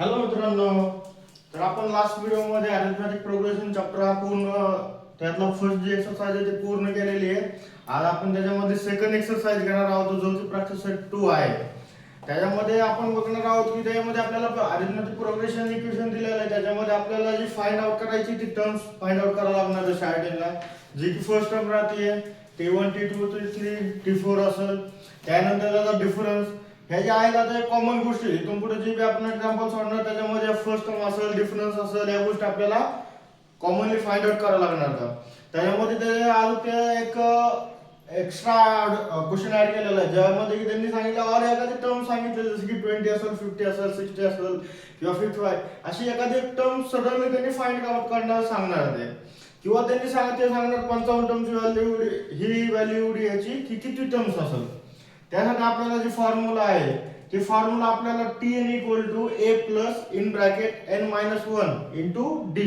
Hello मित्रांनो, तर आपण लास्ट व्हिडिओमध्ये अरिथमेटिक प्रोग्रेशन चॅप्टर हा पूर्ण त्यातला फर्स्ट जी एक्सरसाइज आहे ती पूर्ण केलेली आहे. आज आपण त्याच्यामध्ये सेकंड एक्सरसाइज घेणार आहोत जो की प्रॅक्टिस सेट 2 आहे. त्याच्यामध्ये आपण बघणार आहोत की त्यामध्ये आपल्याला अरिथमेटिक प्रोग्रेशन इक्वेशन दिलेलं आहे. त्याच्यामध्ये आपल्याला जी फाइंड आउट करायची ती टर्म्स फाइंड आउट करायला लागणार जसं आयडियलला, जी की फर्स्ट टर्म राहते T1 T2 T3 T4 असेल. त्यानंतर त्याचा डिफरन्स ह्या ज्या आहेत आता कॉमन गोष्टी इथून पुढे जे बी आपण एक्झाम्पल सोडणार त्याच्यामध्ये फर्स्ट टर्म असेल डिफरन्स असेल या गोष्टी आपल्याला कॉमनली फाइंड आउट करायला लागणार का. त्याच्यामध्ये ते आज ते एक एक्स्ट्रा क्वेश्चन ऍड केलेला आहे ज्यामध्ये की त्यांनी सांगितलं और एखादी टर्म सांगितलं जसं की 20 असेल 50 असेल 60 असेल किंवा 55 अशी एखादी टर्म सडनली त्यांनी फाइंड आउट करणार सांगणार ते, किंवा त्यांनी सांगणार 55 टर्मची व्हॅल्यू ही व्हॅल्यू एवढी याची की किती टर्म्स असेल. त्यासाठी आपल्याला जे फॉर्म्युला आहे ते फॉर्म्युला आपल्याला tn = a plus in bracket n-1 into d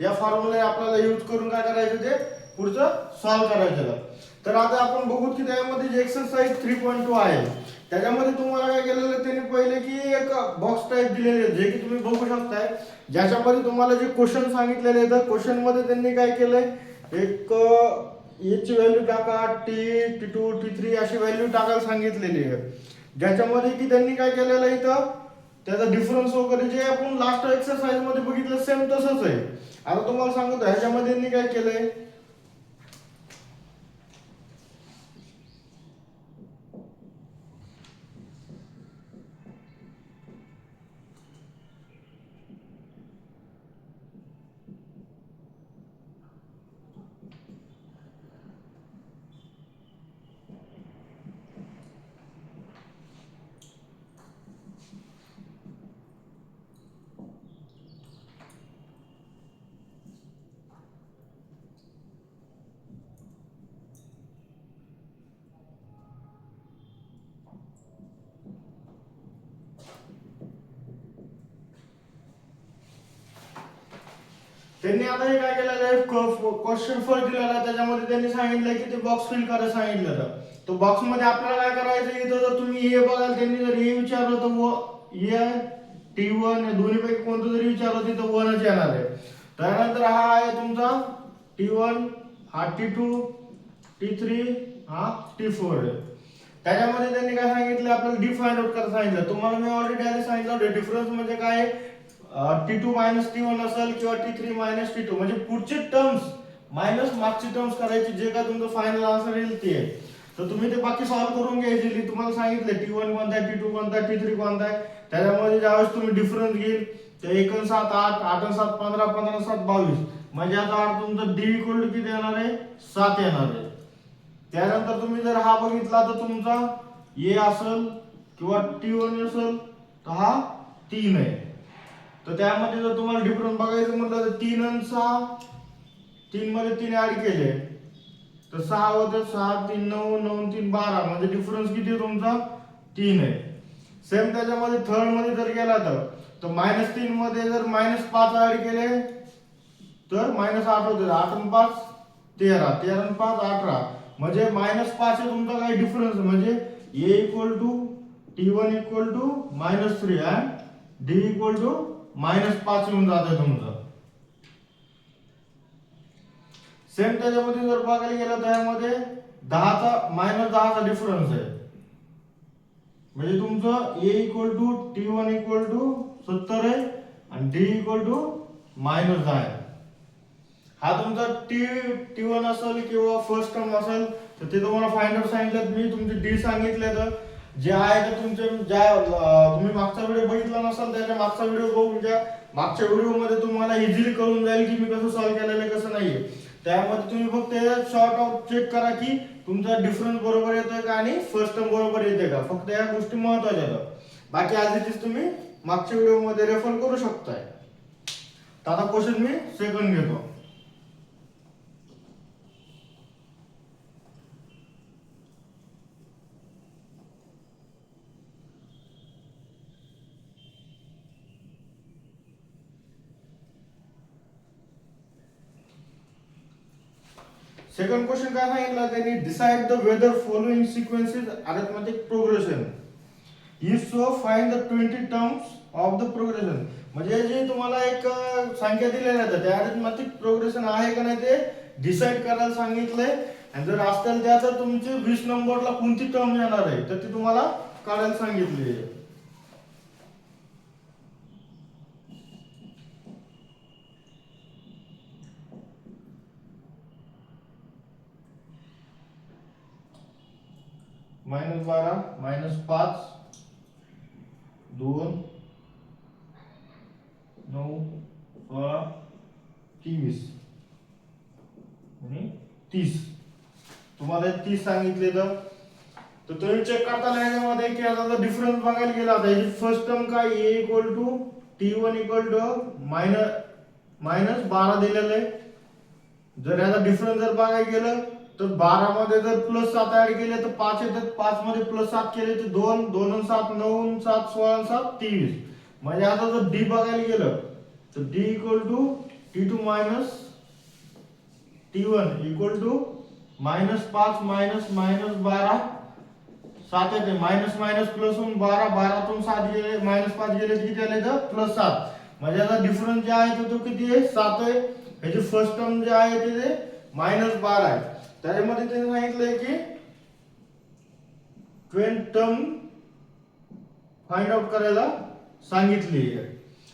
या फॉर्म्युला आपल्याला यूज करून काय करायचं ते पुढचं सॉल्व करायचं. तर आता आपण बघू की त्यामध्ये जे एक्सरसाइज 3.2 आहे त्याच्यामध्ये तुम्हाला काय केलेलं त्यांनी पहिले की एक बॉक्स टाइप दिलेले जे की तुम्ही बघू शकताय, ज्याच्यामध्ये तुम्हाला जे क्वेश्चन सांगितलेले आहेत क्वेश्चन मध्ये त्यांनी काय केलंय एक याची व्हॅल्यू टाका T2 T3 अशी व्हॅल्यू टाकायला सांगितलेली आहे, ज्याच्यामध्ये की त्यांनी काय केलेलं आहे इथं त्याचा डिफरन्स वगैरे जे आपण लास्ट एक्सरसाइज मध्ये बघितलं सेम तसंच आहे. आता तुम्हाला सांगतो ह्याच्यामध्ये त्यांनी काय केलंय त्यांनी आता हे काय केलेलं आहे क्वेश्चन फर्स्ट दिलेला आहे त्याच्यामध्ये त्यांनी सांगितलं की ते बॉक्स फिल करायला सांगितलं. तो बॉक्स मध्ये आपल्याला काय करायचं इथं जर तुम्ही हे बघाल त्यांनी जर हे विचारलं तर हे T1 दोन्ही पैकी कोणतं जरी विचारलं तिथं 1च येणार आहे. त्यानंतर हा आहे तुमचा T1, हा T2 T3 हा T4 आहे. त्याच्यामध्ये त्यांनी काय सांगितलं आपल्याला डी फाइंड आउट करायला सांगितलं. तुम्हाला मी ऑलरेडी आधी सांगितलं डिफरन्स म्हणजे काय T2 मायनस T1 असेल किंवा T3 मायनस T2 म्हणजे पुढचे टर्म्स मायनस मागचे टर्म्स करायचे जे काय तुमचं फायनल आन्सर येईल ते. तर तुम्ही ते बाकी सॉल्व करून घ्यायचे. तुम्हाला सांगितलं T1 कोणता आहे T2 कोणता आहे T3 कोणता आहे. त्याच्यामध्ये ज्यावेळेस तुम्ही डिफरन्स घेईल तर 1 आणि 7 8 8 आणि 7 15 15 आणि 7 22 म्हणजे आता अर्थ तुमचा D इक्वल टू किती येणार आहे 7 येणार आहे. त्यानंतर तुम्ही जर हा बघितला तर तुमचा A असेल किंवा T1 असेल तर हा 3 आहे. तर त्यामध्ये जर तुम्हाला डिफरन्स बघायचं म्हटलं तर 3 आणि 6 3 मध्ये 3 ऍड केले तर 6 होते 6 3 9 9 3 12 म्हणजे डिफरन्स किती आहे तुमचा 3 आहे. सेम त्याच्यामध्ये थर्ड मध्ये जर गेला तर -3 मध्ये जर -5 ऍड केले तर -8 होते. 8 आणि 5 13 13 आणि 5 18 म्हणजे -5 आहे तुमचा काय डिफरन्स म्हणजे A equal to T1 equal to -3 and D equal to -5 येऊन जाते तुमचं. सेम त्याच्यामध्ये जर बघायला गेलं त्यामध्ये 10चा डिफरन्स आहे म्हणजे तुमचं A equal to T1 equal to 70 आहे आणि D इक्वल टू -10 आहे. हा तुमचा T1 असेल किंवा फर्स्ट टर्म असेल तर ते तुम्हाला फाइंड आउट सांगितलं मी तुमचे D सांगितले तर जे आहे ते तुमचे ज्या तुम्ही मागचा व्हिडिओ बघितला नसाल त्याच्या मागचा व्हिडिओ बघून घ्या. मागच्या व्हिडिओमध्ये तुम्हाला इझिली कळून जाईल की मी कसं सॉल्व केलेलं आहे कसं नाहीये. त्यामध्ये तुम्ही फक्त शॉर्ट आउट चेक करा की तुमचा डिफरन्स बरोबर येतोय का आणि फर्स्ट टर्म बरोबर येते का, फक्त या गोष्टी महत्त्वाच्या आहेत. बाकी आधीच तुम्ही मागच्या व्हिडिओमध्ये रेफर करू शकताय. तर आता क्वेश्चन मी सेकंड घेतो. सेकंड क्वेश्चन काय सांगितलं त्यांनी decide the weather following sequences arithmetic progression if so find the 20 terms of the progression म्हणजे जे तुम्हाला एक संख्या दिलेल्या आहेत त्या अरिथमेटिक प्रोग्रेशन आहे का नाही ते डिसाइड करायला सांगितलंय आणि जर असतील त्या तर तुमचे 20 नंबरला कोणती टर्म येणार आहे तर ती तुम्हाला काढायला सांगितली आहे. -12 -5 2 9 16 23 आणि 30 तुम्हाला 30 सांगितलेलं तर तुम्ही चेक करताना याच्यामध्ये की आता जर डिफरन्स बघायला गेला तर याची फर्स्ट टर्म काय a equal to t1 equal to -12 दिलेलं आहे. जर याचा डिफरन्स जर बघायला गेलं तर 12 मध्ये जर +7 ऍड केले तर 5 येतात 5 मध्ये +7 केले तर 2 2 आणि 7 9 7 16 आणि 7 23 म्हणजे आता जर d बघायला गेलं तर d equal to t2 minus t1 equal to -5 -12 7 येते मायनस मायनस प्लस होऊन 12 12 तून 7 गेले -5 गेले किती आले तर +7 म्हणजे आता डिफरन्स जे आहे तो किती आहे 7 आहे. ह्याची फर्स्ट टर्म जे आहे ते -12 आहे. त्याच्यामध्ये त्यांनी सांगितलंय की 20 टर्म फाइंड आउट करायला सांगितली आहे.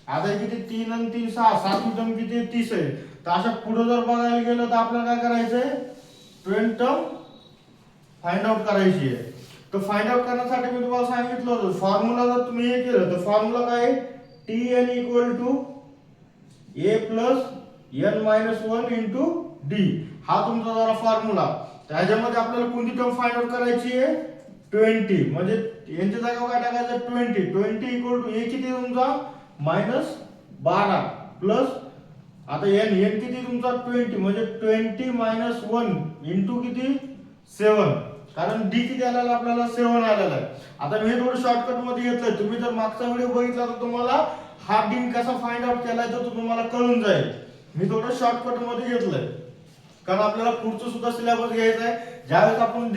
आता किती 3 आणि 3 6 सातवी टर्म किती आहे 30 आहे. तर अशा पुढे जर बघायला गेलं तर आपल्याला काय करायचंय 20 टर्म फाइंड आउट करायची आहे. तर फाइंड आउट करण्यासाठी मी तुम्हाला सांगितलं होतं फॉर्म्युला जर तुम्ही हे केलं तर फॉर्म्युला काय आहे tn equal to a plus n minus 1 into d हा तुमचा जरा फॉर्म्युला. त्याच्यामध्ये आपल्याला कोणती टर्म फाइंड आउट करायची आहे 20 म्हणजे यांच्या जागेवर काय टाकायचं 20 इक्वल टू a किती तुमचा -12 प्लस आता n किती तुमचा 20 म्हणजे 20 मायनस 1 इंटू किती 7 कारण d किती आलेला आपल्याला 7 आलेला आहे. आता मी थोडं शॉर्टकट मध्ये घेतलंय तुम्ही जर मागचा व्हिडिओ बघितला तर तुम्हाला हा d कसा फाइंड आउट केलाय तो तुम्हाला कळून जाईल. मी थोडं शॉर्टकट मध्ये घेतलंय कारण आपल्याला पुढचं सुद्धा सिलेबस घ्यायचा आहे. ज्यावेळेस आपण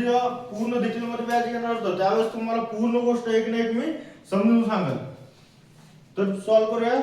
पूर्ण डिटेल मध्ये बॅच घेणार होतो त्यावेळेस तुम्हाला पूर्ण गोष्ट एक ना एक मी समजून सांगेल. तर सॉल्व करूया.